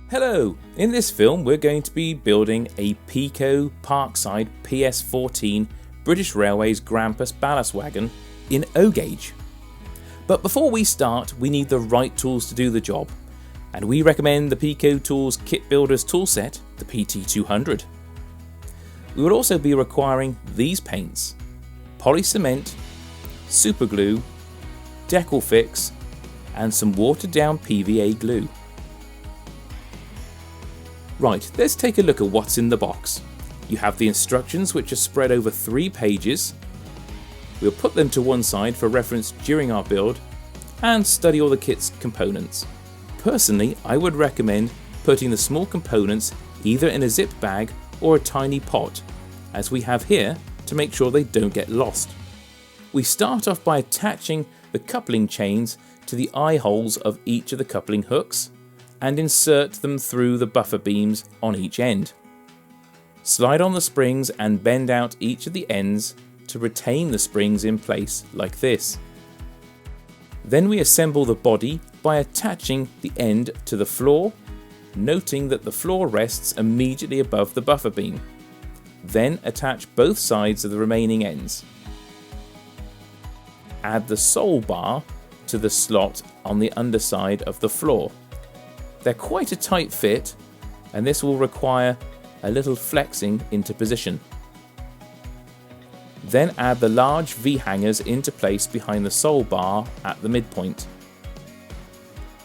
Hello! In this film we're going to be building a PECO Parkside PS14 British Railways Grampus ballast wagon in O gauge. But before we start we need the right tools to do the job, and we recommend the PECO Tools Kit Builders toolset, the PT200. We will also be requiring these paints: poly cement, super glue, decal fix and some watered down PVA glue. Right, let's take a look at what's in the box. You have the instructions, which are spread over 3 pages. We'll put them to one side for reference during our build and study all the kit's components. Personally, I would recommend putting the small components either in a zip bag or a tiny pot, as we have here, to make sure they don't get lost. We start off by attaching the coupling chains to the eye holes of each of the coupling hooks and insert them through the buffer beams on each end. Slide on the springs and bend out each of the ends to retain the springs in place like this. Then we assemble the body by attaching the end to the floor, noting that the floor rests immediately above the buffer beam. Then attach both sides of the remaining ends. Add the sole bar to the slot on the underside of the floor. They're quite a tight fit, and this will require a little flexing into position. Then add the large V-hangers into place behind the sole bar at the midpoint.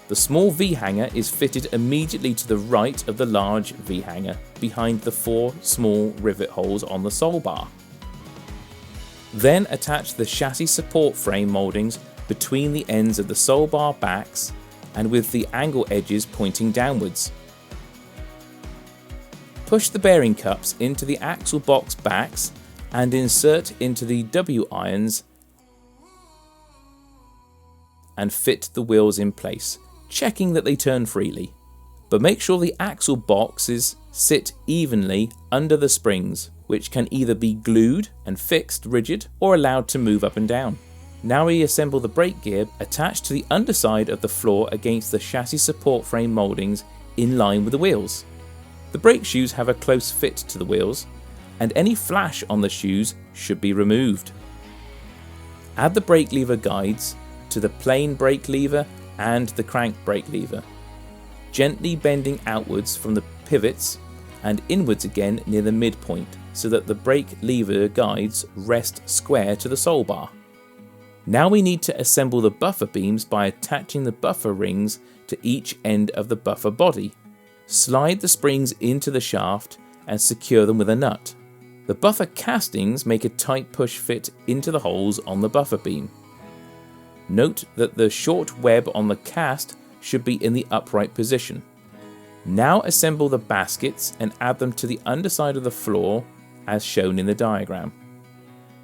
The small V-hanger is fitted immediately to the right of the large V-hanger behind the 4 small rivet holes on the sole bar. Then attach the chassis support frame mouldings between the ends of the sole bar backs and with the angle edges pointing downwards. Push the bearing cups into the axle box backs and insert into the W-irons and fit the wheels in place, checking that they turn freely. But make sure the axle boxes sit evenly under the springs, which can either be glued and fixed rigid or allowed to move up and down. Now we assemble the brake gear attached to the underside of the floor against the chassis support frame mouldings in line with the wheels. The brake shoes have a close fit to the wheels, and any flash on the shoes should be removed. Add the brake lever guides to the plain brake lever and the crank brake lever, gently bending outwards from the pivots and inwards again near the midpoint so that the brake lever guides rest square to the sole bar. Now we need to assemble the buffer beams by attaching the buffer rings to each end of the buffer body. Slide the springs into the shaft and secure them with a nut. The buffer castings make a tight push fit into the holes on the buffer beam. Note that the short web on the cast should be in the upright position. Now assemble the baskets and add them to the underside of the floor as shown in the diagram.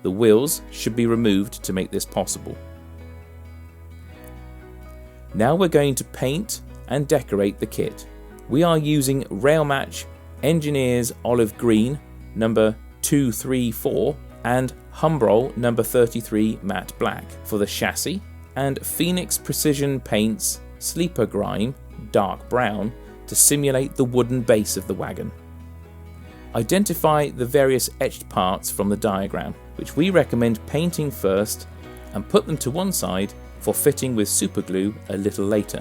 The wheels should be removed to make this possible. Now we're going to paint and decorate the kit. We are using Railmatch Engineers Olive Green number 234 and Humbrol number 33 Matte Black for the chassis, and Phoenix Precision Paints Sleeper Grime Dark Brown to simulate the wooden base of the wagon. Identify the various etched parts from the diagram, which we recommend painting first and put them to one side for fitting with super glue a little later.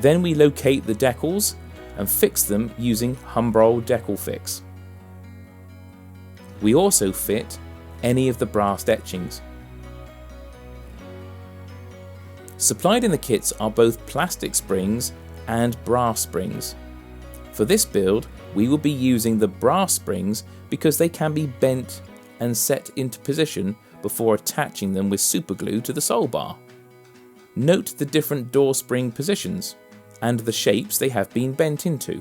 Then we locate the decals and fix them using Humbrol Decal Fix. We also fit any of the brass etchings. Supplied in the kits are both plastic springs and brass springs. For this build, we will be using the brass springs because they can be bent and set into position before attaching them with superglue to the sole bar. Note the different door spring positions and the shapes they have been bent into.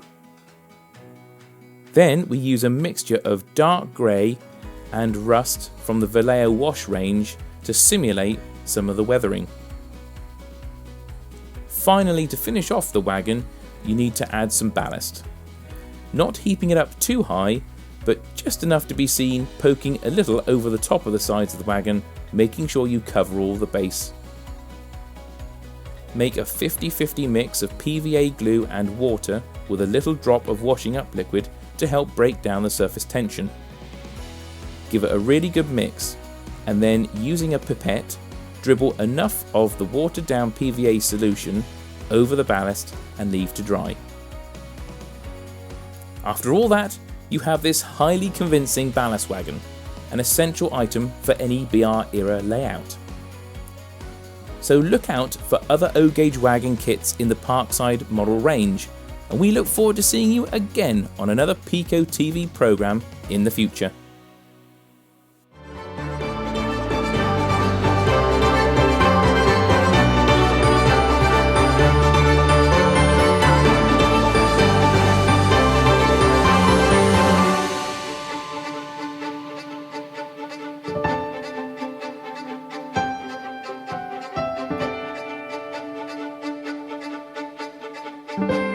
Then we use a mixture of dark grey and rust from the Vallejo wash range to simulate some of the weathering. Finally, to finish off the wagon, you need to add some ballast. Not heaping it up too high, but just enough to be seen poking a little over the top of the sides of the wagon, making sure you cover all the base. make a 50-50 mix of PVA glue and water with a little drop of washing up liquid to help break down the surface tension. Give it a really good mix, and then using a pipette, dribble enough of the watered down PVA solution over the ballast and leave to dry. After all that, you have this highly convincing ballast wagon, an essential item for any BR era layout. So look out for other O-gauge wagon kits in the Parkside model range, and we look forward to seeing you again on another PECO TV programme in the future. Thank you.